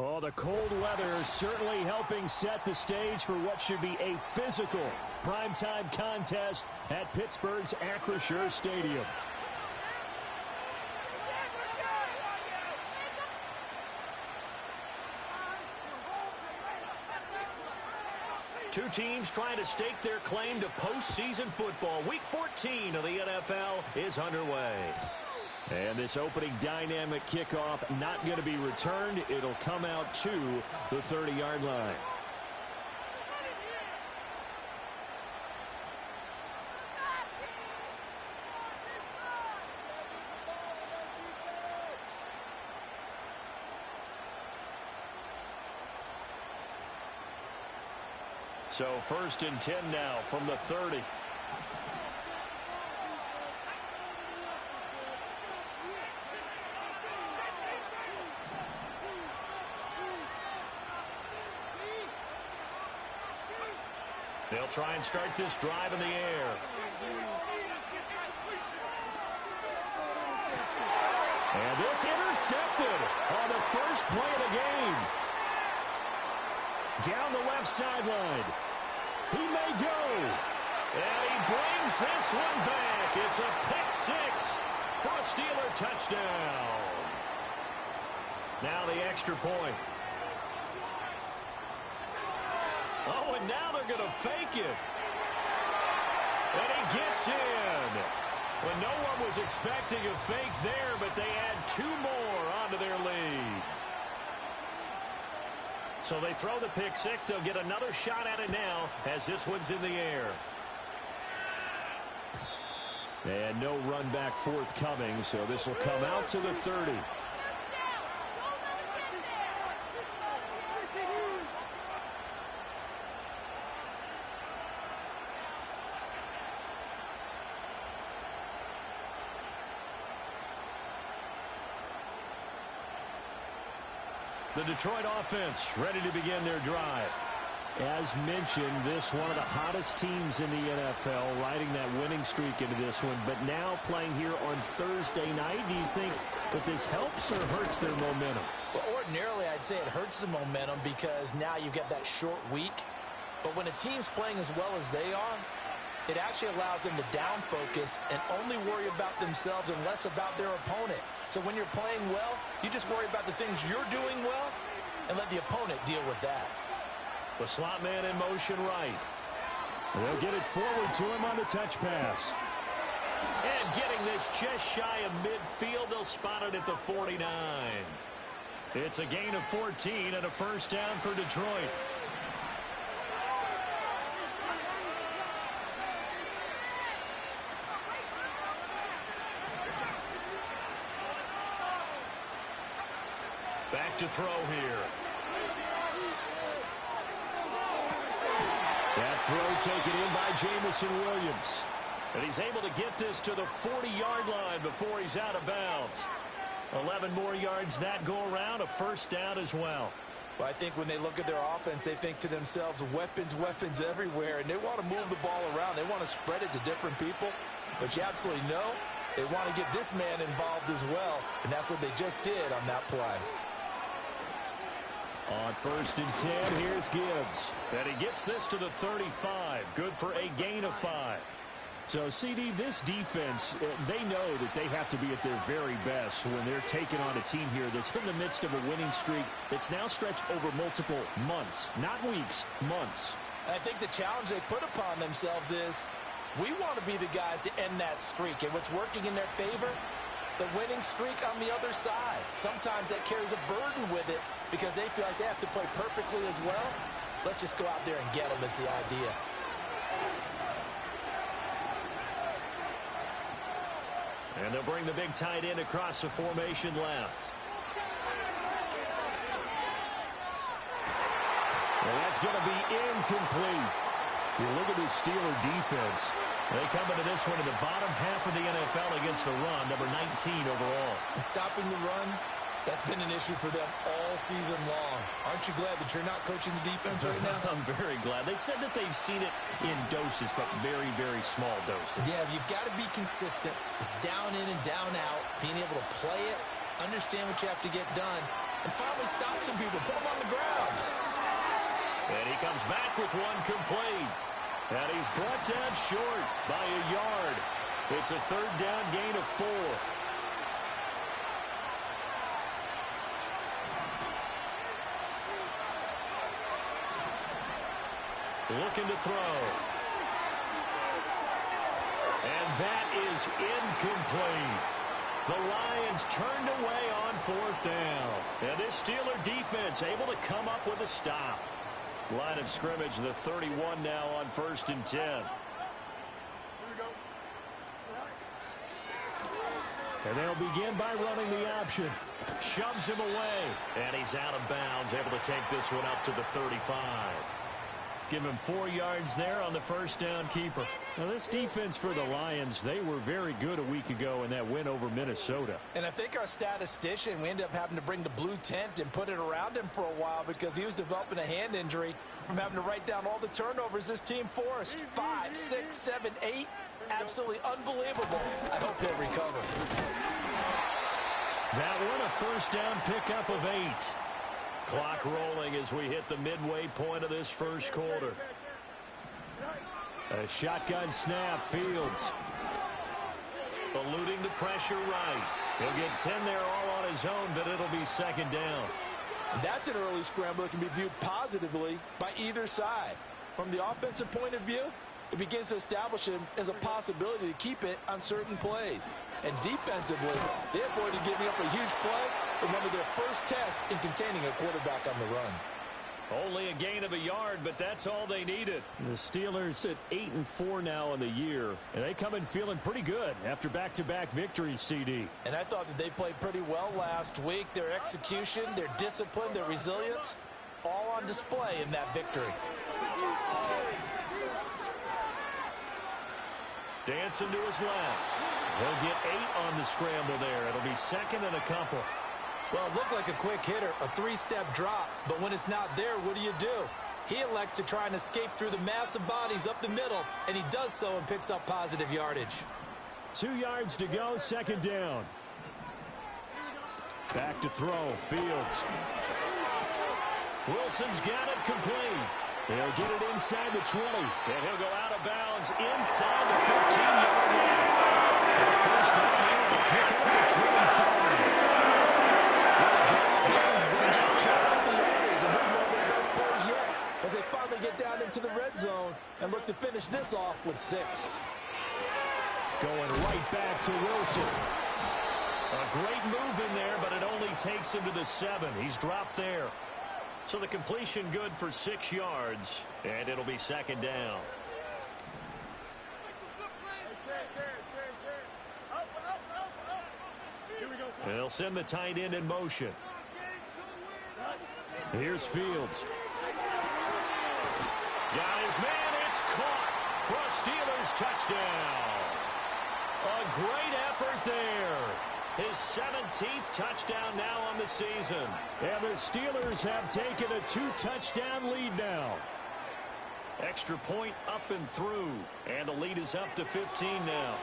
Oh, the cold weather is certainly helping set the stage for what should be a physical primetime contest at Pittsburgh's Acrisure Stadium. Two teams trying to stake their claim to postseason football. Week 14 of the NFL is underway. And this opening dynamic kickoff not going to be returned. It'll come out to the 30-yard line. So 1st and 10 now from the 30. They'll try and start this drive in the air. And this intercepted on the first play of the game. Down the left sideline. He may go. And he brings this one back. It's a pick six for a Steeler touchdown. Now the extra point. Oh, and now they're going to fake it. And he gets in. When no one was expecting a fake there, but they add two more onto their lead. So they throw the pick six. They'll get another shot at it now as this one's in the air. And no run back forthcoming, so this will come out to the 30. The Detroit offense ready to begin their drive. As mentioned, this one of the hottest teams in the NFL, riding that winning streak into this one, but now playing here on Thursday night. Do you think that this helps or hurts their momentum? Well, ordinarily, I'd say it hurts the momentum because now you get that short week. But when a team's playing as well as they are, it actually allows them to down focus and only worry about themselves and less about their opponent. So when you're playing well, you just worry about the things you're doing well and let the opponent deal with that. The slot man in motion right. They'll get it forward to him on the touch pass. And getting this just shy of midfield, they'll spot it at the 49. It's a gain of 14 and a first down for Detroit. Back to throw here. That throw taken in by Jamison Williams. And he's able to get this to the 40-yard line before he's out of bounds. 11 more yards that go around, a first down as well. Well, I think when they look at their offense, they think to themselves, weapons, weapons everywhere, and they want to move the ball around. They want to spread it to different people, but you absolutely know they want to get this man involved as well, and that's what they just did on that play. On 1st and 10, here's Gibbs. And he gets this to the 35. Good for a gain of 5. So, CD, this defense, they know that they have to be at their very best when they're taking on a team here that's in the midst of a winning streak that's now stretched over multiple months. Not weeks, months. And I think the challenge they put upon themselves is we want to be the guys to end that streak. And what's working in their favor? The winning streak on the other side. Sometimes that carries a burden with it because they feel like they have to play perfectly as well. Let's just go out there and get them is the idea. And they'll bring the big tight end across the formation left. Well, that's going to be incomplete. You look at this Steeler defense. They come into this one in the bottom half of the NFL against the run, number 19 overall. And stopping the run, that's been an issue for them all season long. Aren't you glad that you're not coaching the defense right now? I'm very glad. They said that they've seen it in doses, but very, very small doses. Yeah, you've got to be consistent. It's down in and down out, being able to play it, understand what you have to get done, and finally stop some people, put them on the ground. And he comes back with one complete. And he's brought down short by a yard. It's a third down gain of 4. Looking to throw. And that is incomplete. The Lions turned away on 4th down. And this Steeler defense able to come up with a stop. Line of scrimmage, the 31 now on 1st and 10. And they'll begin by running the option. Shoves him away. And he's out of bounds, able to take this one up to the 35. Give him 4 yards there on the first down keeper. Now, this defense for the Lions, they were very good a week ago in that win over Minnesota. And I think our statistician, we ended up having to bring the blue tent and put it around him for a while because he was developing a hand injury from having to write down all the turnovers this team forced. 5, 6, 7, 8. Absolutely unbelievable. I hope he'll recover. That one a first down pickup of 8. Clock rolling as we hit the midway point of this first quarter. A shotgun snap, Fields. Eluding the pressure right. He'll get 10 there all on his own, but it'll be second down. That's an early scramble that can be viewed positively by either side. From the offensive point of view, it begins to establish him as a possibility to keep it on certain plays. And defensively, they avoided giving up a huge play in one of their first tests in containing a quarterback on the run. Only a gain of a yard, but that's all they needed. The Steelers at 8-4 now in the year, and they come in feeling pretty good after back-to-back victories, CD. And I thought that they played pretty well last week. Their execution, their discipline, their resilience, all on display in that victory. Dancing to his left. He'll get 8 on the scramble there. It'll be second and a couple. Well, it looked like a quick hitter, a 3-step drop, but when it's not there, what do? He elects to try and escape through the massive bodies up the middle, and he does so and picks up positive yardage. 2 yards to go, second down. Back to throw, Fields. Wilson's got it complete. They'll get it inside the 20. And he'll go out of bounds inside the 15-yard line. And first down there to pick up the 25. This has been just chopping up the yardage, and here's one of their best plays yet as they finally get down into the red zone and look to finish this off with 6. Going right back to Wilson. A great move in there, but it only takes him to the 7. He's dropped there. So the completion good for 6 yards, and it'll be second down. They'll send the tight end in motion. Here's Fields. Got his man. It's caught for a Steelers touchdown. A great effort there. His 17th touchdown now on the season. And the Steelers have taken a 2-touchdown lead now. Extra point up and through. And the lead is up to 15 now.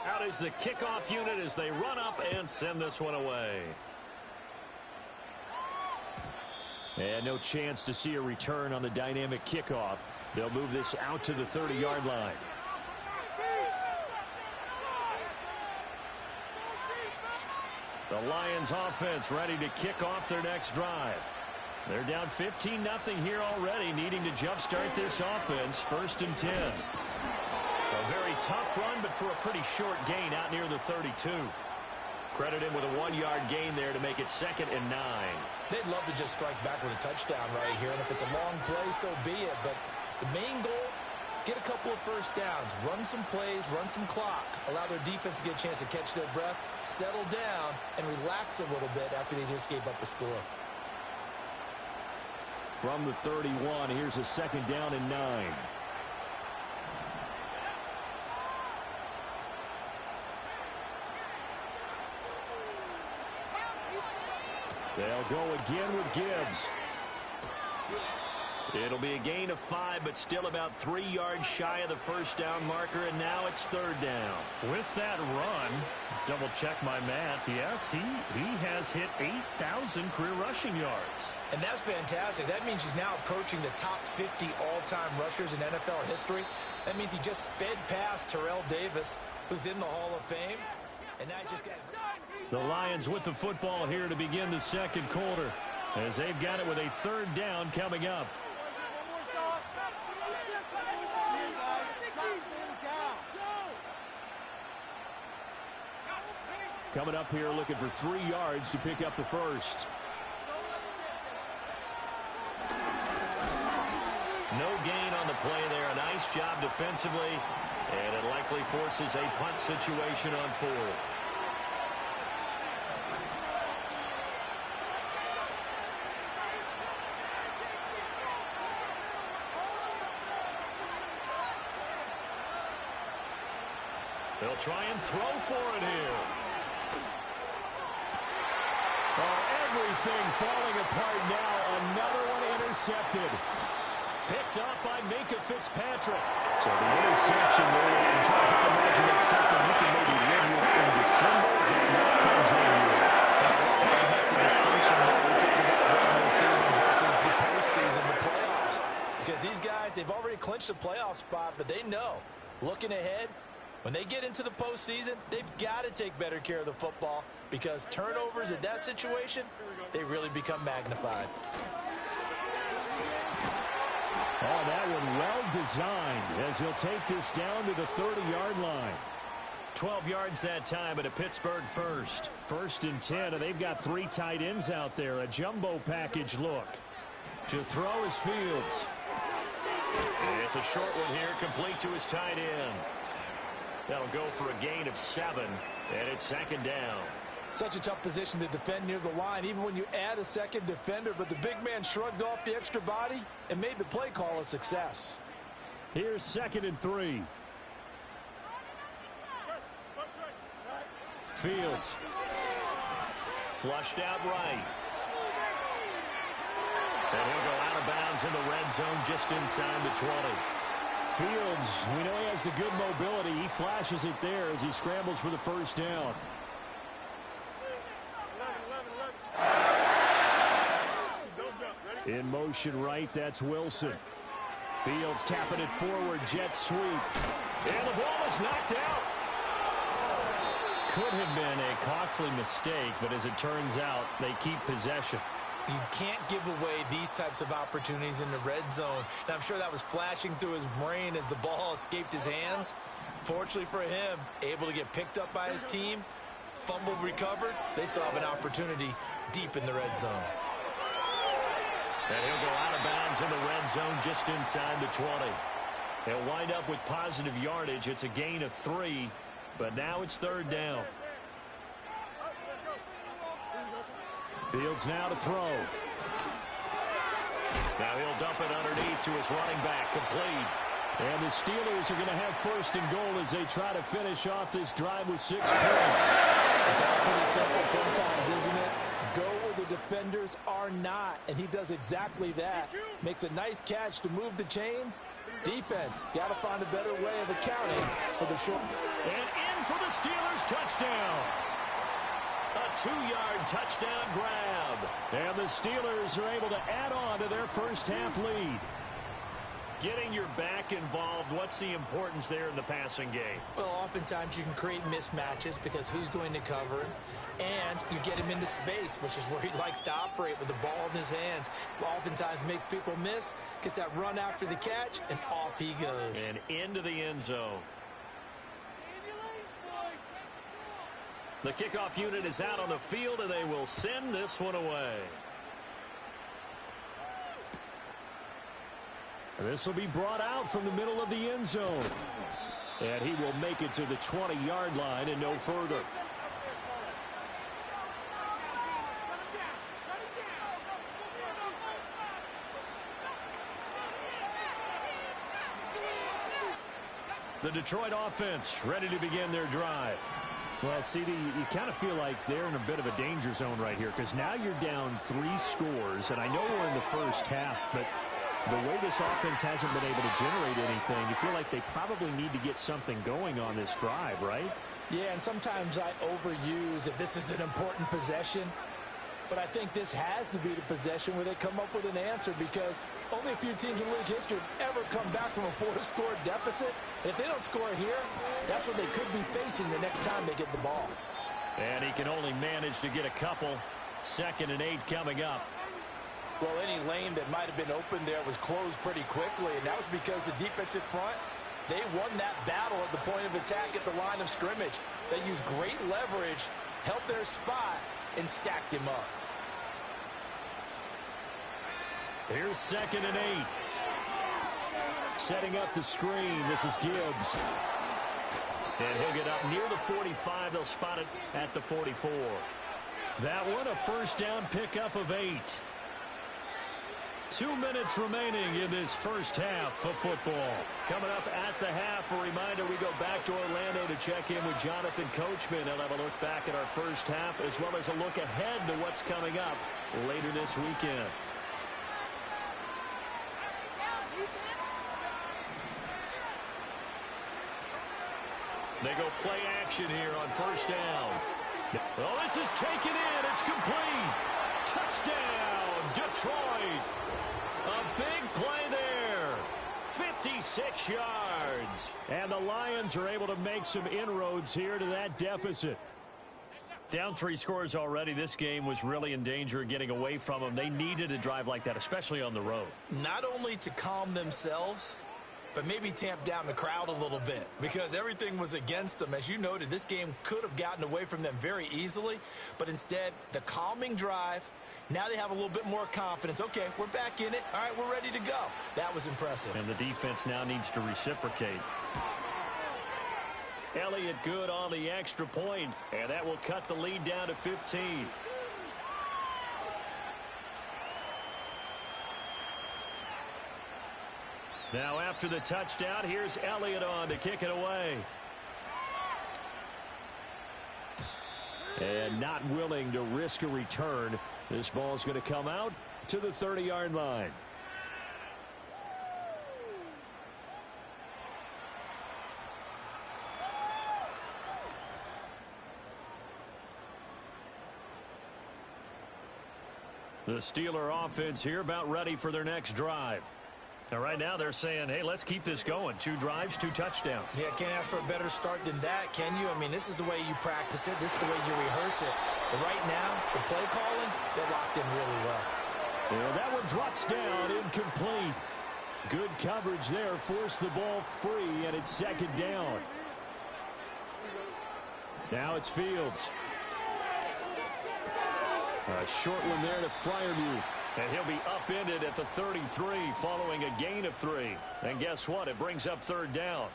Out is the kickoff unit as they run up and send this one away. And no chance to see a return on the dynamic kickoff. They'll move this out to the 30-yard line. The Lions offense ready to kick off their next drive. They're down 15-0 here already, needing to jumpstart this offense. 1st and 10. A very tough run, but for a pretty short gain out near the 32. Credit him with a 1-yard gain there to make it 2nd and 9. They'd love to just strike back with a touchdown right here, and if it's a long play, so be it. But the main goal, get a couple of first downs, run some plays, run some clock, allow their defense to get a chance to catch their breath, settle down, and relax a little bit after they just gave up a score. From the 31, here's a 2nd down and 9. They'll go again with Gibbs. It'll be a gain of 5, but still about 3 yards shy of the first down marker, and now it's 3rd down. With that run, double check my math, yes, he has hit 8,000 career rushing yards. And that's fantastic. That means he's now approaching the top 50 all-time rushers in NFL history. That means he just sped past Terrell Davis, who's in the Hall of Fame. And now he's just got... The Lions with the football here to begin the second quarter, as they've got it with a 3rd down coming up. Coming up here looking for 3 yards to pick up the first. No gain on the play there. A nice job defensively, and it likely forces a punt situation on 4th. They'll try and throw for it here. Oh, everything falling apart now. Another one intercepted. Picked up by Minka Fitzpatrick. So the interception there, and Charles, I imagine that's something you can maybe live with in December, but not come January. You make the distinction there. We talk about regular season versus the postseason, the playoffs. Because these guys, they've already clinched a playoff spot, but they know, looking ahead, when they get into the postseason, they've got to take better care of the football because turnovers in that situation, they really become magnified. Oh, that one well designed as he'll take this down to the 30-yard line. 12 yards that time at a Pittsburgh first. 1st and 10, and they've got 3 tight ends out there. A jumbo package look. To throw is Fields. It's a short one here, complete to his tight end. That'll go for a gain of 7, and it's 2nd down. Such a tough position to defend near the line, even when you add a second defender, but the big man shrugged off the extra body and made the play call a success. Here's 2nd and 3. Fields. Flushed out right. And he'll go out of bounds in the red zone just inside the 20. Fields, we know he has the good mobility. He flashes it there as he scrambles for the first down. In motion right, that's Wilson. Fields tapping it forward, jet sweep. And the ball is knocked out. Could have been a costly mistake, but as it turns out, they keep possession. You can't give away these types of opportunities in the red zone. And I'm sure that was flashing through his brain as the ball escaped his hands. Fortunately for him, able to get picked up by his team, fumble recovered. They still have an opportunity deep in the red zone. And he'll go out of bounds in the red zone just inside the 20. They'll wind up with positive yardage. It's a gain of 3, but now it's 3rd down. Fields now to throw. Now he'll dump it underneath to his running back, complete. And the Steelers are going to have 1st and goal as they try to finish off this drive with 6 points. It's all pretty simple sometimes, isn't it? Go where the defenders are not, and he does exactly that. Makes a nice catch to move the chains. Defense, got to find a better way of accounting for the short. And in for the Steelers, touchdown. A 2-yard touchdown grab. And the Steelers are able to add on to their first half lead. Getting your back involved, what's the importance there in the passing game? Well, oftentimes you can create mismatches because who's going to cover him? And you get him into space, which is where he likes to operate with the ball in his hands. Oftentimes makes people miss, gets that run after the catch, and off he goes. And into the end zone. The kickoff unit is out on the field, and they will send this one away. This will be brought out from the middle of the end zone. And he will make it to the 20-yard line and no further. The Detroit offense ready to begin their drive. Well, CD, you kind of feel like they're in a bit of a danger zone right here because now you're down 3 scores, and I know we're in the first half, but The way this offense hasn't been able to generate anything, you feel like they probably need to get something going on this drive, right? Yeah, and sometimes I overuse if this is an important possession. But I think this has to be the possession where they come up with an answer, because only a few teams in league history have ever come back from a 4-score deficit. And if they don't score here, that's what they could be facing the next time they get the ball. And he can only manage to get a couple. 2nd and 8 coming up. Well, any lane that might have been open there was closed pretty quickly, and that was because the defensive front, they won that battle at the point of attack at the line of scrimmage. They used great leverage, held their spot, and stacked him up. Here's 2nd and 8. Setting up the screen. This is Gibbs. And he'll get up near the 45. They'll spot it at the 44. That one, a first down pickup of 8. 2 minutes remaining in this first half of football. Coming up at the half, a reminder, we go back to Orlando to check in with Jonathan Coachman. And have a look back at our first half, as well as a look ahead to what's coming up later this weekend. They go play action here on first down. Well, this is taken in. It's complete. Touchdown, Detroit. A big play there. 56 yards. And the Lions are able to make some inroads here to that deficit. Down 3 scores already. This game was really in danger of getting away from them. They needed a drive like that, especially on the road. Not only to calm themselves, but maybe tamp down the crowd a little bit, because everything was against them. As you noted, this game could have gotten away from them very easily, but instead, the calming drive, now they have a little bit more confidence. Okay, we're back in it. All right, we're ready to go. That was impressive. And the defense now needs to reciprocate. Elliott good on the extra point, and that will cut the lead down to 15. Now after the touchdown, here's Elliott on to kick it away. And not willing to risk a return. This ball's going to come out to the 30-yard line. The Steeler offense here about ready for their next drive. Now, right now, they're saying, hey, let's keep this going. 2 drives, 2 touchdowns. Yeah, can't ask for a better start than that, can you? I mean, this is the way you practice it. This is the way you rehearse it. But right now, the play calling, they're locked in really well. And that one drops down, incomplete. Good coverage there, forced the ball free, and it's 2nd down. Now it's Fields. A short one there to Freiermuth. And he'll be upended at the 33 following a gain of 3. And guess what? It brings up 3rd down.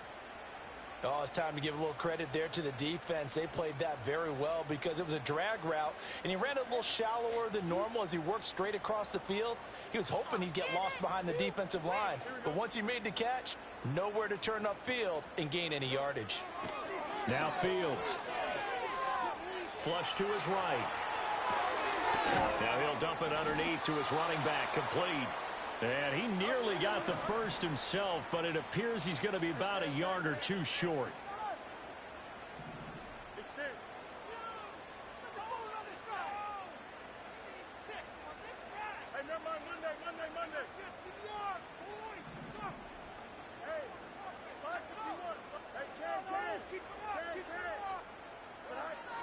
Oh, it's time to give a little credit there to the defense. They played that very well because it was a drag route, and he ran a little shallower than normal as he worked straight across the field. He was hoping he'd get lost behind the defensive line. But once he made the catch, nowhere to turn upfield and gain any yardage. Now Fields. Flush to his right. Now he'll dump it underneath to his running back, complete. And he nearly got the first himself, but it appears he's going to be about a yard or 2 short.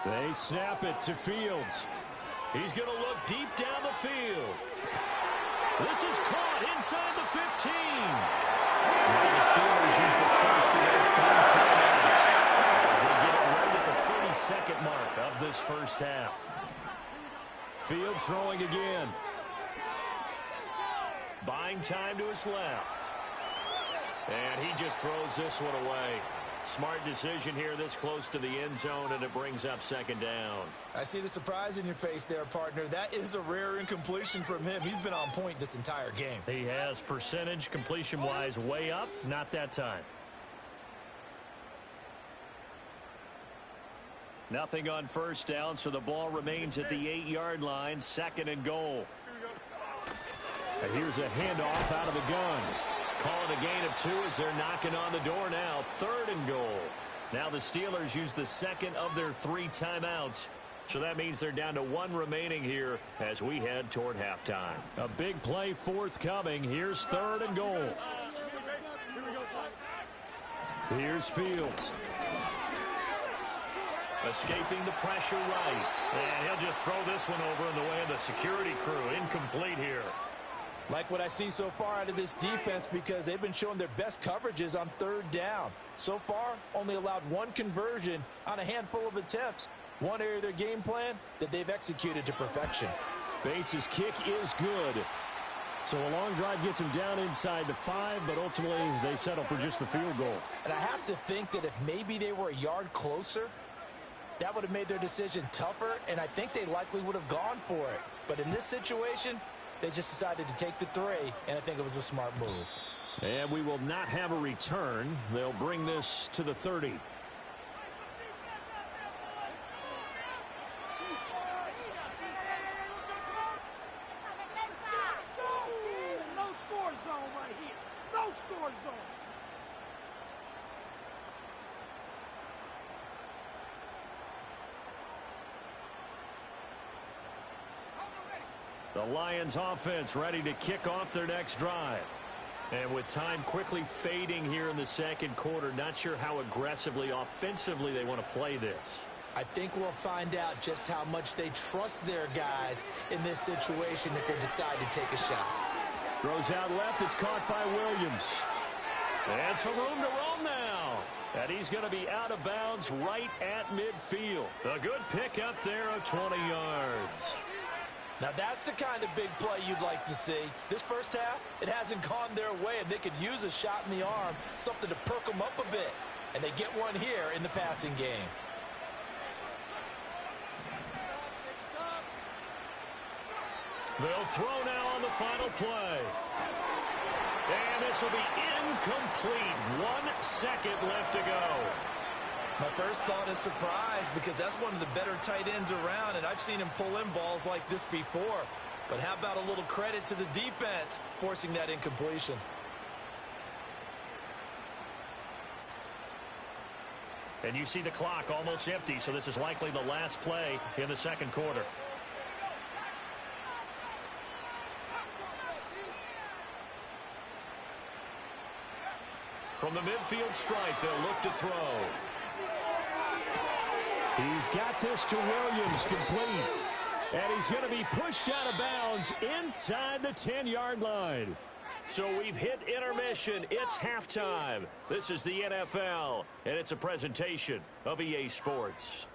They snap it to Fields. He's going to look deep down the field. This is caught inside the 15. Now the Steelers use the first of their 3 timeouts as they get it right at the 32nd mark of this first half. Fields throwing again. Buying time to his left. And he just throws this one away. Smart decision here this close to the end zone, and it brings up 2nd down. I see the surprise in your face there, partner. That is a rare incompletion from him. He's been on point this entire game. He has percentage completion-wise way up. Not that time. Nothing on first down, so the ball remains at the 8-yard line. 2nd and goal. And here's a handoff out of the gun. Calling a gain of 2 as they're knocking on the door now. 3rd and goal. Now the Steelers use the second of their 3 timeouts. So that means they're down to 1 remaining here as we head toward halftime. A big play forthcoming. Here's 3rd and goal. Here's Fields. Escaping the pressure right. And he'll just throw this one over in the way of the security crew. Incomplete here. Like what I see so far out of this defense because they've been showing their best coverages on 3rd down. So far, only allowed 1 conversion on a handful of attempts. One area of their game plan that they've executed to perfection. Bates' kick is good. So a long drive gets him down inside the 5, but ultimately they settle for just the field goal. And I have to think that if maybe they were a yard closer, that would have made their decision tougher, and I think they likely would have gone for it. But in this situation, they just decided to take the 3, and I think it was a smart move. And we will not have a return. They'll bring this to the 30. The Lions offense ready to kick off their next drive. And with time quickly fading here in the second quarter, not sure how aggressively, offensively they want to play this. I think we'll find out just how much they trust their guys in this situation if they decide to take a shot. Throws out left. It's caught by Williams. And some room to roam now. And he's going to be out of bounds right at midfield. A good pickup there of 20 yards. Now that's the kind of big play you'd like to see. This first half, it hasn't gone their way, and they could use a shot in the arm, something to perk them up a bit. And they get one here in the passing game. They'll throw now on the final play. And this will be incomplete. 1 second left to go. My first thought is surprise because that's one of the better tight ends around, and I've seen him pull in balls like this before. But how about a little credit to the defense forcing that incompletion? And you see the clock almost empty, so this is likely the last play in the second quarter. From the midfield stripe, they'll look to throw. He's got this to Williams, complete. And he's going to be pushed out of bounds inside the 10-yard line. So we've hit intermission. It's halftime. This is the NFL, and it's a presentation of EA Sports.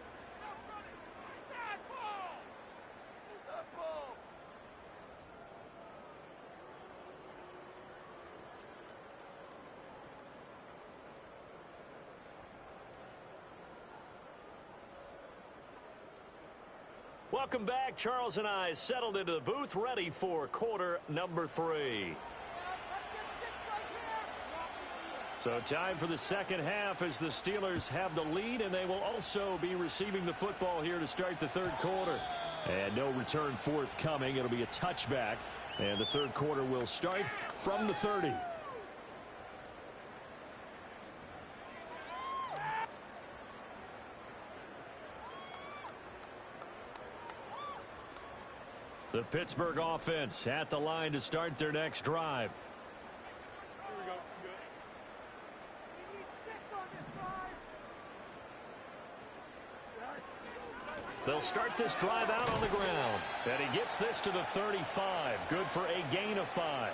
Welcome back. Charles and I settled into the booth, ready for quarter number 3. So time for the second half as the Steelers have the lead, and they will also be receiving the football here to start the third quarter. And no return forthcoming. It'll be a touchback, and the third quarter will start from the 30. The Pittsburgh offense at the line to start their next drive. Here we go. Good. We need 6 on this drive. They'll start this drive out on the ground. And he gets this to the 35. Good for a gain of 5.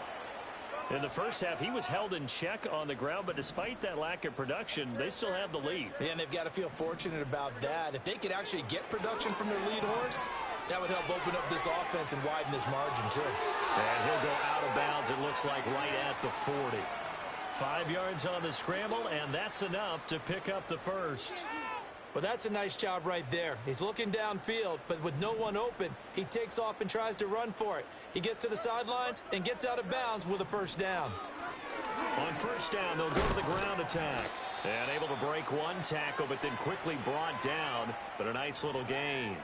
In the first half, he was held in check on the ground, but despite that lack of production, they still have the lead. And they've got to feel fortunate about that. If they could actually get production from their lead horse, that would help open up this offense and widen this margin, too. And he'll go out of bounds, it looks like, right at the 40. 5 yards on the scramble, and that's enough to pick up the first. Well, that's a nice job right there. He's looking downfield, but with no one open, he takes off and tries to run for it. He gets to the sidelines and gets out of bounds with a first down. On first down, they'll go to the ground attack. And able to break one tackle, but then quickly brought down, but a nice little gain.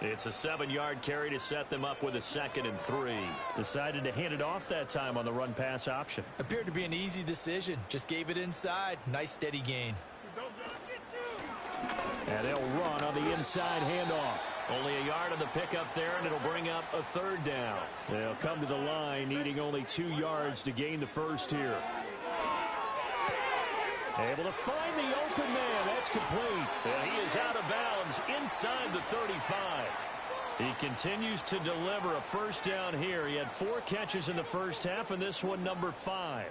It's a 7-yard carry to set them up with a 2nd and 3. Decided to hand it off that time on the run-pass option. Appeared to be an easy decision. Just gave it inside. Nice steady gain. And they'll run on the inside handoff. Only a yard on the pickup there, and it'll bring up a 3rd down. They'll come to the line, needing only 2 yards to gain the first here. Able to find the open man. That's complete. And he is out of bounds inside the 35. He continues to deliver a first down here. He had 4 catches in the first half, and this one number 5.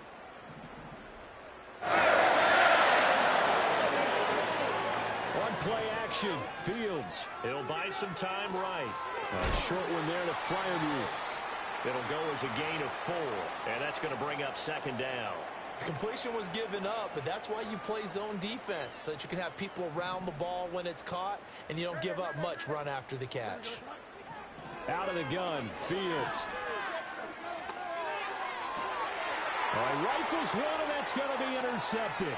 On play action, Fields. He'll buy some time right. A short one there to Freiermuth. It'll go as a gain of 4, and that's going to bring up 2nd down. Completion was given up, but that's why you play zone defense, so that you can have people around the ball when it's caught, and you don't give up much run after the catch. Out of the gun, Fields. Rifles one, and that's going to be intercepted.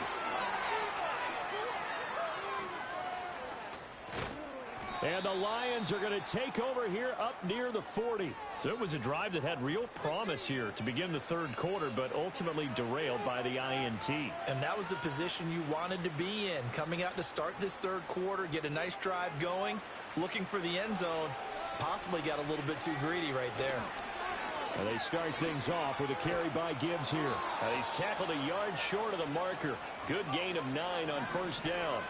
And the Lions are going to take over here up near the 40. So it was a drive that had real promise here to begin the 3rd quarter, but ultimately derailed by the INT. And that was the position you wanted to be in. Coming out to start this 3rd quarter, get a nice drive going, looking for the end zone. Possibly got a little bit too greedy right there. And they start things off with a carry by Gibbs here. He's tackled a yard short of the marker. Good gain of 9 on first down.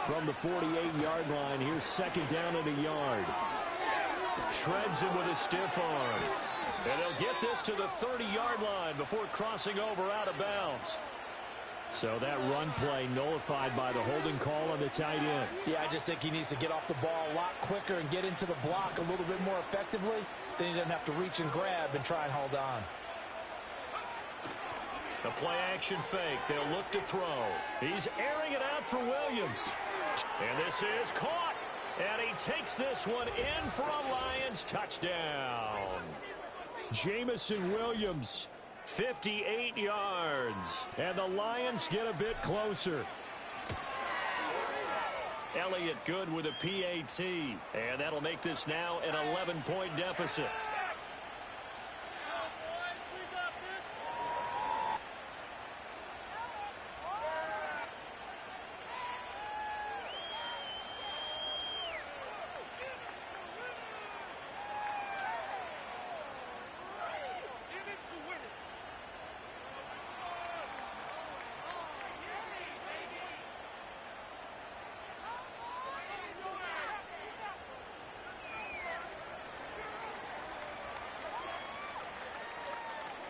From the 48-yard line, here's 2nd down and a yard. Shreds him with a stiff arm. And he'll get this to the 30-yard line before crossing over out of bounds. So that run play nullified by the holding call on the tight end. Yeah, I just think he needs to get off the ball a lot quicker and get into the block a little bit more effectively. Then he doesn't have to reach and grab and try and hold on. The play action fake. They'll look to throw. He's airing it out for Williams. And this is caught. And he takes this one in for a Lions touchdown. Jamison Williams, 58 yards. And the Lions get a bit closer. Elliott good with a PAT. And that'll make this now an 11-point deficit.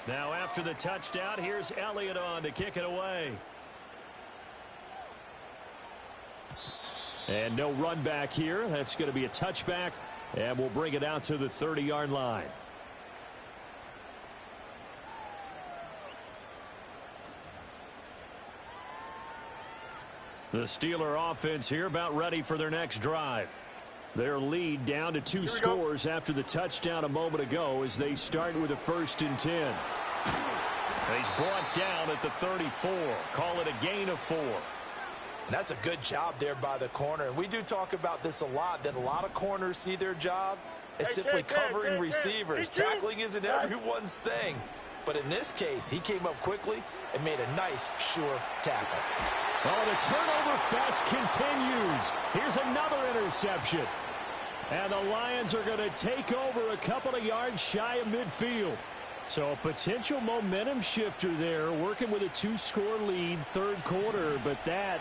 Now after the touchdown, here's Elliott on to kick it away. And no run back here. That's going to be a touchback, and we'll bring it out to the 30-yard line. The Steeler offense here about ready for their next drive. Their lead down to 2 scores after the touchdown a moment ago as they start with a 1st and 10. He's brought down at the 34. Call it a gain of 4. And that's a good job there by the corner. And we do talk about this a lot, that a lot of corners see their job as simply covering receivers. Tackling isn't everyone's thing. But in this case, he came up quickly and made a nice, sure tackle. Oh, the turnover fest continues. Here's another interception. And the Lions are going to take over a couple of yards shy of midfield. So a potential momentum shifter there, working with a 2-score lead, 3rd quarter, but that,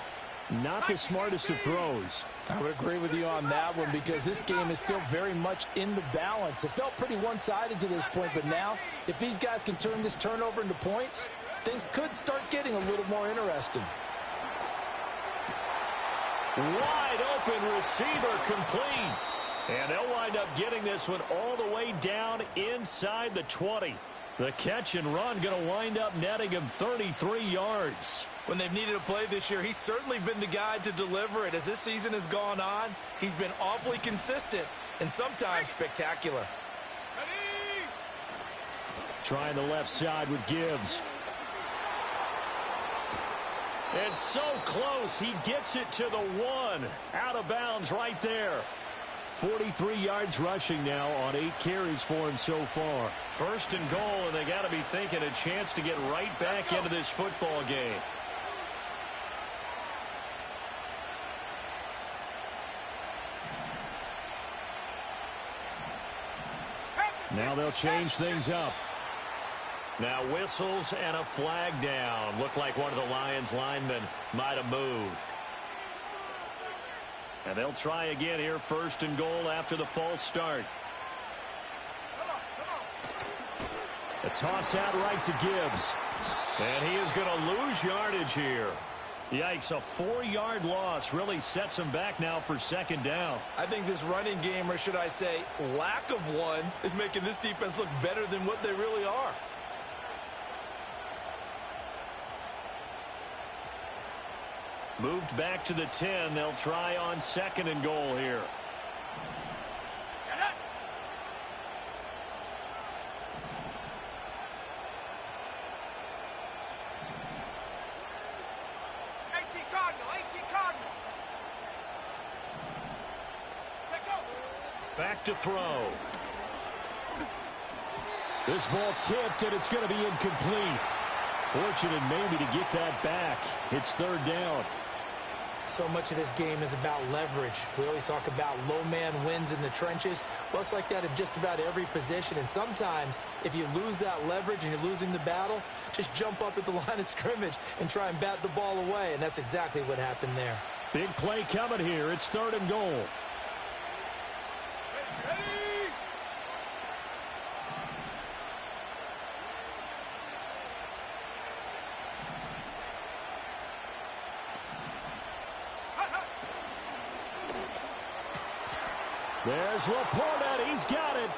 not the smartest of throws. I would agree with you on that one because this game is still very much in the balance. It felt pretty one-sided to this point, but now, if these guys can turn this turnover into points, things could start getting a little more interesting. Wide open receiver complete. And they'll wind up getting this one all the way down inside the 20. The catch and run going to wind up netting him 33 yards. When they've needed a play this year, he's certainly been the guy to deliver it. As this season has gone on, he's been awfully consistent and sometimes spectacular. Trying the left side with Gibbs. And so close, he gets it to the 1. Out of bounds right there. 43 yards rushing now on 8 carries for him so far. First and goal, and they got to be thinking a chance to get right back into this football game. Now they'll change things up. Now whistles and a flag down. Looked like one of the Lions linemen might have moved. And they'll try again here, first and goal after the false start. A toss out right to Gibbs. And he is going to lose yardage here. Yikes, a 4-yard loss really sets him back now for second down. I think this running game, or should I say lack of one, is making this defense look better than what they really are. Moved back to the 10. They'll try on second and goal here. Back to throw. This ball tipped, and it's going to be incomplete. Fortunate maybe to get that back. It's third down. So much of this game is about leverage. We always talk about low man wins in the trenches. Well, it's like that in just about every position. And sometimes, if you lose that leverage and you're losing the battle, just jump up at the line of scrimmage and try and bat the ball away. And that's exactly what happened there. Big play coming here. It's third and goal. There's Laporta. He's got it.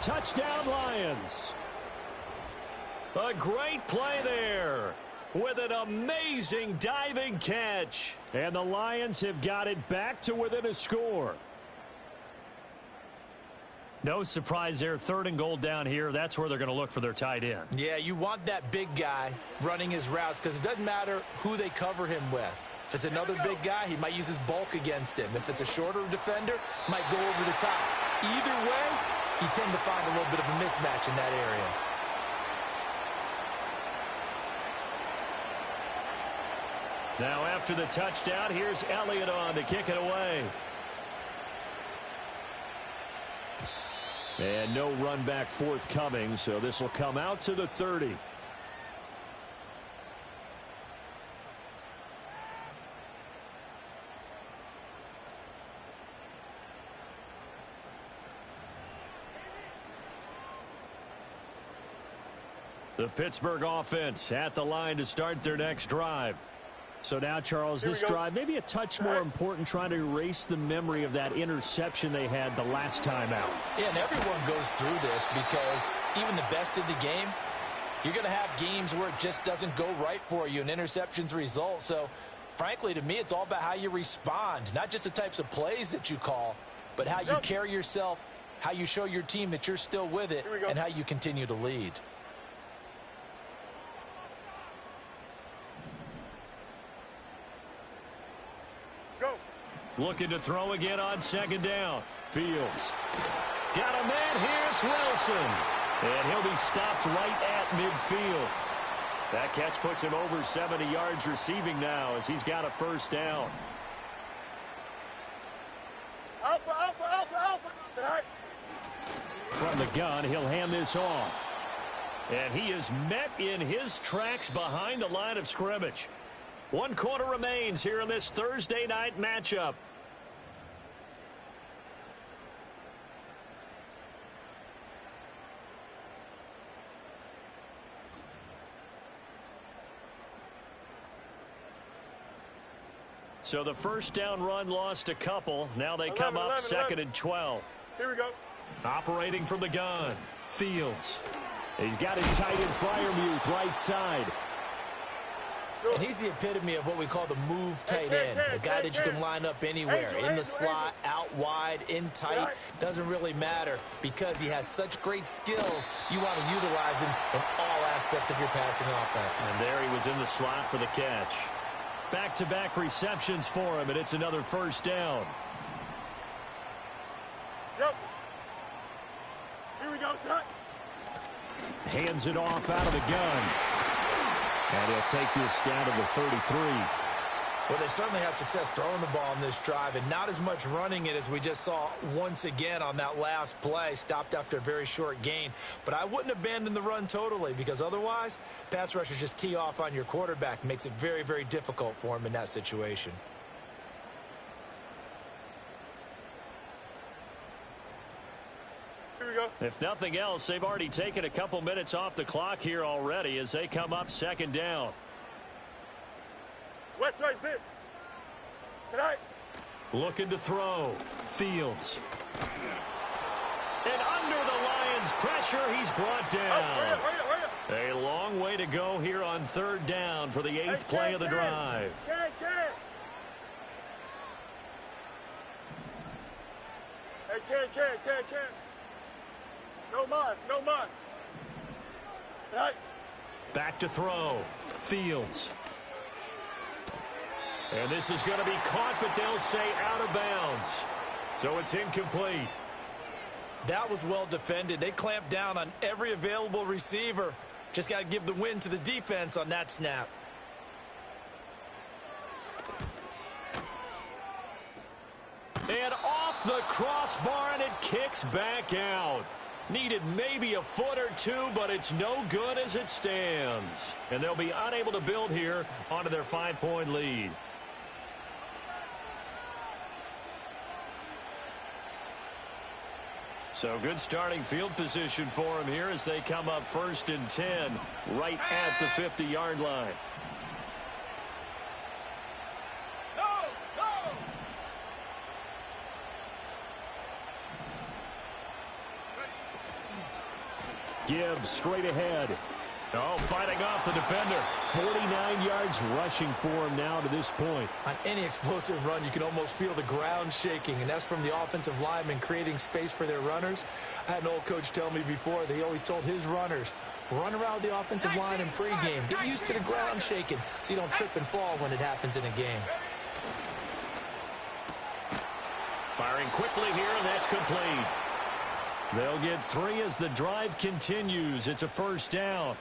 Touchdown, Lions. A great play there with an amazing diving catch. And the Lions have got it back to within a score. No surprise there. Third and goal down here. That's where they're going to look for their tight end. Yeah, you want that big guy running his routes because it doesn't matter who they cover him with. If it's another big guy, he might use his bulk against him. If it's a shorter defender, might go over the top. Either way, you tend to find a little bit of a mismatch in that area. Now after the touchdown, here's Elliott on to kick it away. And no run back forthcoming, so this will come out to the 30. The Pittsburgh offense at the line to start their next drive. So now, Charles, this drive maybe a touch more important, trying to erase the memory of that interception they had the last time out. Yeah, and everyone goes through this because even the best in the game, you're going to have games where it just doesn't go right for you, and interceptions result. So, frankly, to me, it's all about how you respond, not just the types of plays that you call, but how you carry yourself, how you show your team that you're still with it, and how you continue to lead. Looking to throw again on second down. Fields. Got a man here. It's Wilson. And he'll be stopped right at midfield. That catch puts him over 70 yards receiving now as he's got a first down. Alpha, alpha, alpha, alpha. Say hi. From the gun, he'll hand this off. And he is met in his tracks behind the line of scrimmage. 1 quarter remains here in this Thursday night matchup. So the first down run lost a couple. Now they come up 2nd and 12. Here we go. Operating from the gun. Fields. He's got his tight end Freiermuth right side. And he's the epitome of what we call the move tight end, a guy that you can line up anywhere, in the slot, out wide, in tight, doesn't really matter because he has such great skills. You want to utilize him in all aspects of your passing offense. And there he was in the slot for the catch. Back-to-back receptions for him, and it's another first down. Yes. Here we go, son. Hands it off out of the gun. And he'll take this down to the 33. Well, they certainly had success throwing the ball on this drive and not as much running it as we just saw once again on that last play. Stopped after a very short gain. But I wouldn't abandon the run totally because otherwise, pass rushers just tee off on your quarterback. Makes it very, very difficult for him in that situation. Here we go. If nothing else, they've already taken a couple minutes off the clock here already as they come up second down. West side's it. Tonight. Looking to throw. Fields. And under the Lions' pressure, he's brought down. Hurry up. A long way to go here on third down for the 8th play of the drive. Ken. Hey, Ken. No muss. Tonight. Back to throw. Fields. And this is going to be caught, but they'll say out of bounds. So it's incomplete. That was well defended. They clamped down on every available receiver. Just got to give the win to the defense on that snap. And off the crossbar, and it kicks back out. Needed maybe a foot or two, but it's no good as it stands. And they'll be unable to build here onto their 5-point lead. So good starting field position for him here as they come up 1st and 10 right at the 50-yard line. Gibbs straight ahead. Oh, fighting off the defender. 49 yards rushing for him now to this point. On any explosive run, you can almost feel the ground shaking, and that's from the offensive linemen creating space for their runners. I had an old coach tell me before that he always told his runners, run around the offensive line in pregame. Get used to the ground shaking so you don't trip and fall when it happens in a game. Firing quickly here, and that's complete. They'll get 3 as the drive continues. It's a 1st down.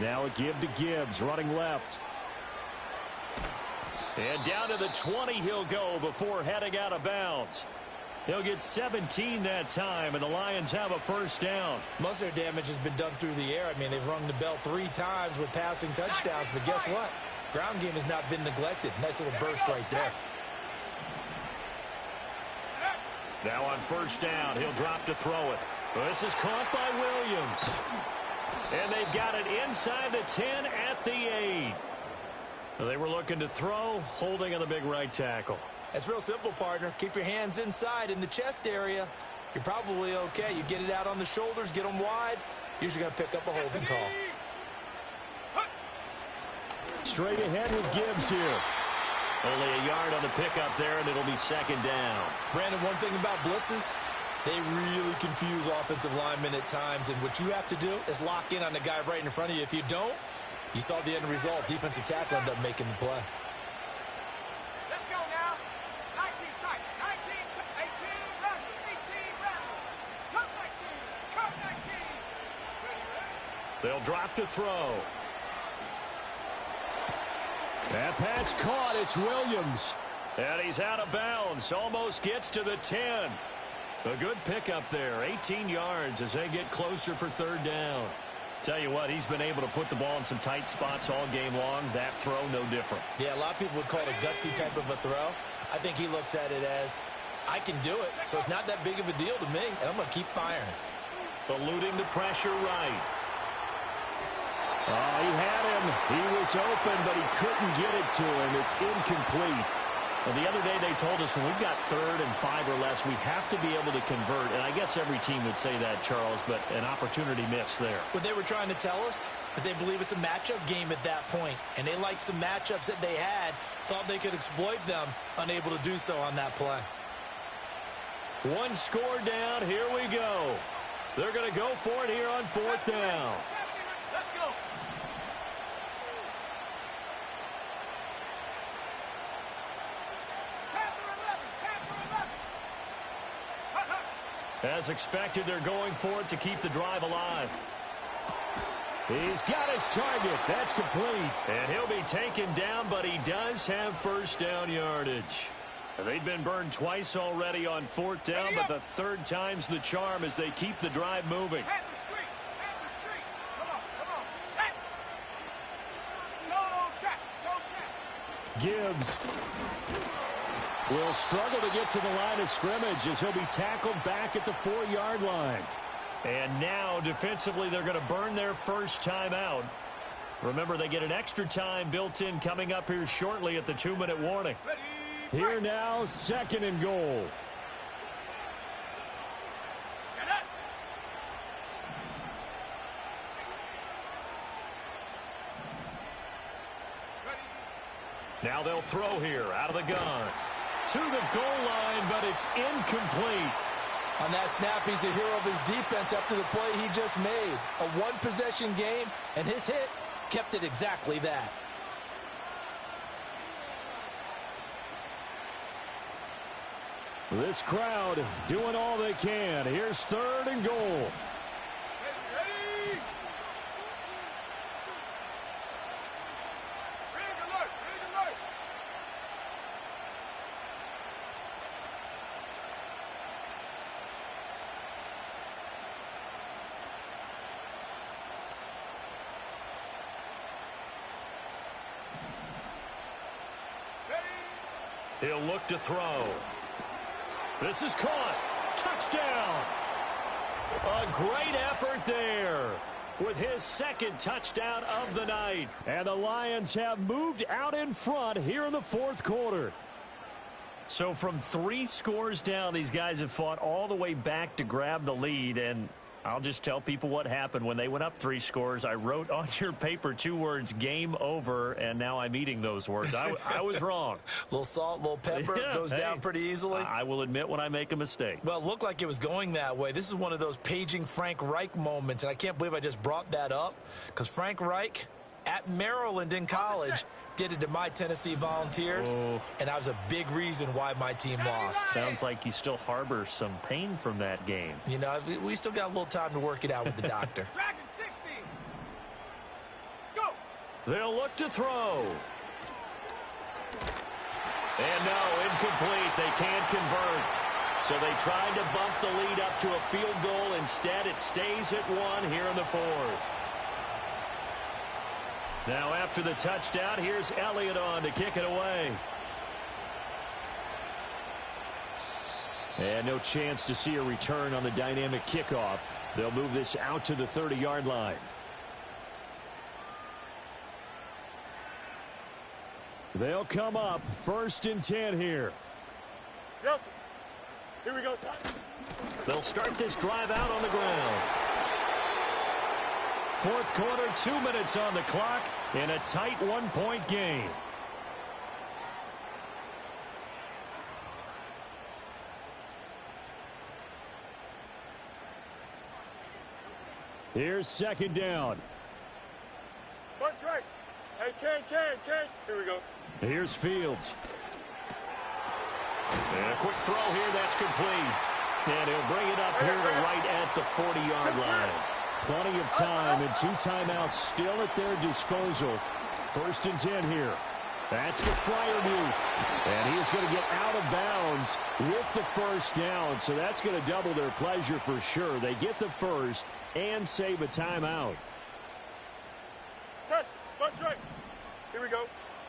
Now a give to Gibbs, running left. And down to the 20 he'll go before heading out of bounds. He'll get 17 that time, and the Lions have a 1st down. Most of their damage has been done through the air. I mean, they've rung the bell 3 times with passing touchdowns, but guess what? Ground game has not been neglected. Nice little burst right there. Now on 1st down, he'll drop to throw it. This is caught by Williams. And they've got it inside the 10 at the 8. They were looking to throw, holding on the big right tackle. It's real simple, partner. Keep your hands inside in the chest area. You're probably okay. You get it out on the shoulders, get them wide. Usually going to pick up a holding call. Straight ahead with Gibbs here. Only a yard on the pickup there, and it'll be 2nd down. Brandon, one thing about blitzes, they really confuse offensive linemen at times, and what you have to do is lock in on the guy right in front of you. If you don't, you saw the end result. Defensive tackle ended up making the play. Let's go now. 19 tight. 19, 18, run. 18, run. Cut 19. Cut 19. They'll drop to throw. That pass caught. It's Williams. And he's out of bounds. Almost gets to the 10. A good pickup there. 18 yards as they get closer for 3rd down. Tell you what, he's been able to put the ball in some tight spots all game long. That throw, no different. Yeah, a lot of people would call it a gutsy type of a throw. I think he looks at it as, I can do it, so it's not that big of a deal to me, and I'm going to keep firing. Eluding the pressure right. Oh, he had him. He was open, but he couldn't get it to him. It's incomplete. Well, the other day they told us when we've got 3rd and 5 or less, we have to be able to convert. And I guess every team would say that, Charles, but an opportunity missed there. What they were trying to tell us is they believe it's a matchup game at that point. And they liked some matchups that they had, thought they could exploit them, unable to do so on that play. 1 score down. Here we go. They're going to go for it here on 4th down. Let's go. As expected, they're going for it to keep the drive alive. He's got his target. That's complete. And he'll be taken down, but he does have first down yardage. They've been burned twice already on 4th down, but the 3rd time's the charm as they keep the drive moving. Head the street. Head the street. Come on. Set. No check. No check. Gibbs will struggle to get to the line of scrimmage as he'll be tackled back at the 4-yard line. And now, defensively, they're going to burn their first time out. Remember, they get an extra time built in coming up here shortly at the 2-minute warning. Ready. Here now, 2nd and goal. Set up. Ready. Now they'll throw here out of the gun. To the goal line, but it's incomplete. On that snap, he's a hero of his defense up to the play he just made. A one-possession game, and his hit kept it exactly that. This crowd doing all they can. Here's 3rd and goal. Ready. Rig alert. He'll look to throw. This is caught. Touchdown. A great effort there with his 2nd touchdown of the night. And the Lions have moved out in front here in the 4th quarter. So from 3 scores down, these guys have fought all the way back to grab the lead. And I'll just tell people what happened when they went up 3 scores. I wrote on your paper 2 words, game over, and now I'm eating those words. I was wrong. Little salt, little pepper, goes down pretty easily. I will admit when I make a mistake. Well, it looked like it was going that way. This is one of those paging Frank Reich moments, and I can't believe I just brought that up because Frank Reich at Maryland in college did it to my Tennessee Volunteers, and I was a big reason why my team lost. Sounds like you still harbor some pain from that game. You know, we still got a little time to work it out with the doctor. Dragon 60. Go. They'll look to throw. And no, incomplete. They can't convert. So they tried to bump the lead up to a field goal. Instead, it stays at 1 here in the 4th. Now after the touchdown, here's Elliott on to kick it away. And no chance to see a return on the dynamic kickoff. They'll move this out to the 30-yard line. They'll come up 1st and 10 here. Yes. Here we go, son. They'll start this drive out on the ground. 4th quarter, 2 minutes on the clock in a tight 1-point game. Here's 2nd down. Bunch right. Hey, Ken. Here we go. Here's Fields. And a quick throw here, that's complete. And he'll bring it up here to right at the 40-yard line. Plenty of time and 2 timeouts still at their disposal. 1st and 10 here. That's the Freiermuth. And he is going to get out of bounds with the first down. So that's going to double their pleasure for sure. They get the first and save a timeout. Test. Bunch right. Here we go.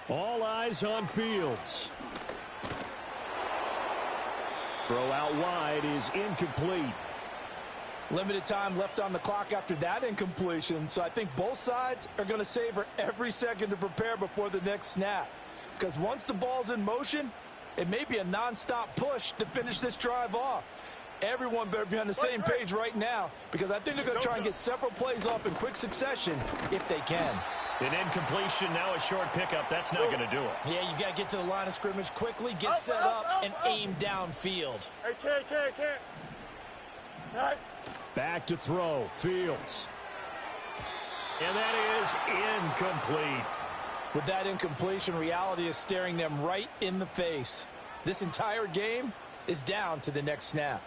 All eyes on Fields. Throw out wide is incomplete. Limited time left on the clock after that incompletion, so I think both sides are going to savor every second to prepare before the next snap. Because once the ball's in motion, It may be a nonstop push to finish this drive off. Everyone better be on the same page right now because I think they're going to try and get several plays off in quick succession if they can. An incompletion, now a short pickup. That's not going to do it. Yeah, you've got to get to the line of scrimmage quickly, get set up, and aim downfield. Hey, can't. Right. Back to throw, Fields. And that is incomplete. With that incompletion, reality is staring them right in the face. This entire game is down to the next snap.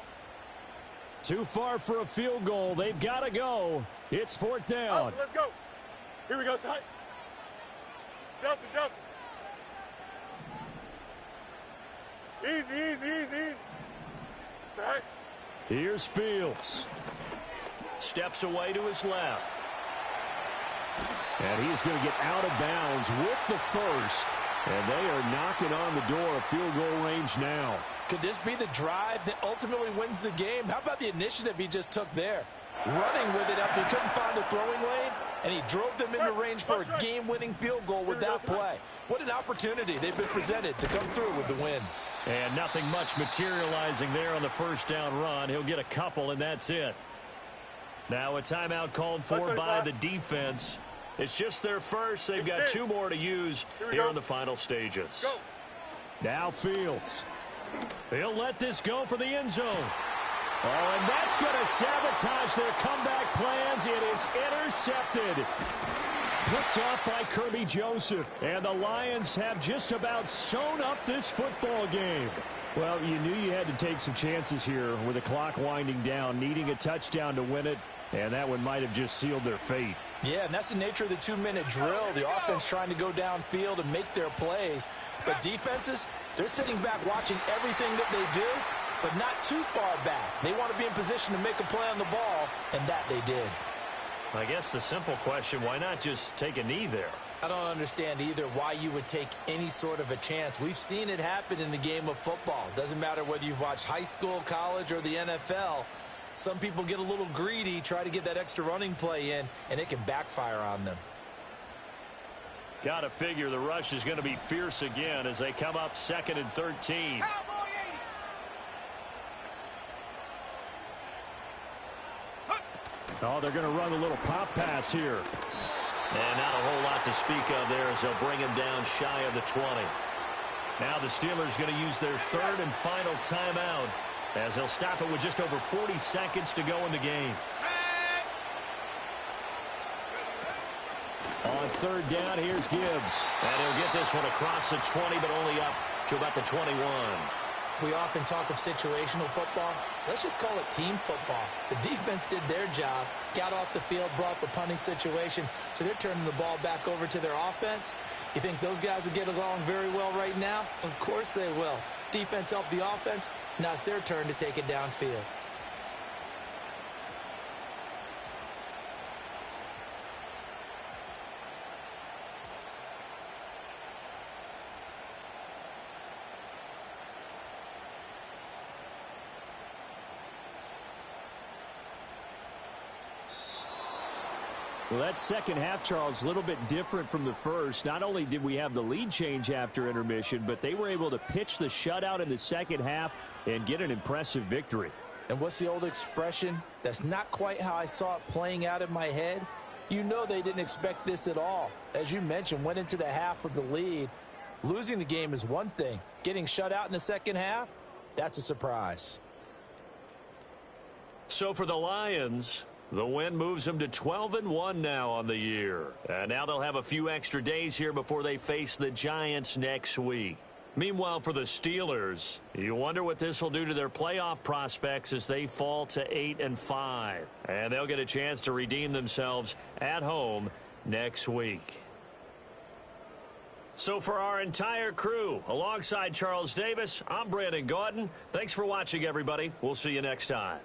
Too far for a field goal. They've got to go. It's fourth down. Let's go. Here we go, side. Johnson. Easy. Side. Here's Fields. Steps away to his left. And he's going to get out of bounds with the first. And they are knocking on the door of field goal range now. Could this be the drive that ultimately wins the game? How about the initiative he just took there? Running with it after he couldn't find a throwing lane, and he drove them into range for a game-winning field goal with that play. What an opportunity they've been presented to come through with the win. And nothing much materializing there on the first down run. He'll get a couple, and that's it. Now a timeout called for by the defense. It's just their first. They've got 2 more to use here in the final stages. Now Fields. He'll let this go for the end zone. Oh, and that's going to sabotage their comeback plans. It is intercepted. Picked off by Kirby Joseph. And the Lions have just about sewn up this football game. Well, you knew you had to take some chances here with the clock winding down, needing a touchdown to win it. And that one might have just sealed their fate. Yeah, and that's the nature of the 2-minute drill. The offense trying to go downfield and make their plays. But defenses, they're sitting back watching everything that they do, but not too far back. They want to be in position to make a play on the ball, and that they did. I guess the simple question, why not just take a knee there? I don't understand either why you would take any sort of a chance. We've seen it happen in the game of football. Doesn't matter whether you've watched high school, college, or the NFL. Some people get a little greedy, try to get that extra running play in, and it can backfire on them. Got to figure the rush is going to be fierce again as they come up 2nd and 13. Oh, they're going to run a little pop pass here. And not a whole lot to speak of there as they'll bring him down shy of the 20. Now the Steelers going to use their 3rd and final timeout as they'll stop it with just over 40 seconds to go in the game. On 3rd down, here's Gibbs. And he'll get this one across the 20, but only up to about the 21. We often talk of situational football. Let's just call it team football. The defense did their job, got off the field, brought the punting situation, so they're turning the ball back over to their offense. You think those guys will get along very well right now? Of course they will. Defense helped the offense. Now it's their turn to take it downfield. Well, that second half, Charles, a little bit different from the first. Not only did we have the lead change after intermission, but they were able to pitch the shutout in the second half and get an impressive victory. And what's the old expression? That's not quite how I saw it playing out in my head. You know they didn't expect this at all. As you mentioned, went into the half with the lead. Losing the game is one thing. Getting shut out in the second half, that's a surprise. So for the Lions, the win moves them to 12-1 now on the year. And now they'll have a few extra days here before they face the Giants next week. Meanwhile, for the Steelers, you wonder what this will do to their playoff prospects as they fall to 8-5. And they'll get a chance to redeem themselves at home next week. So for our entire crew, alongside Charles Davis, I'm Brandon Gautin. Thanks for watching, everybody. We'll see you next time.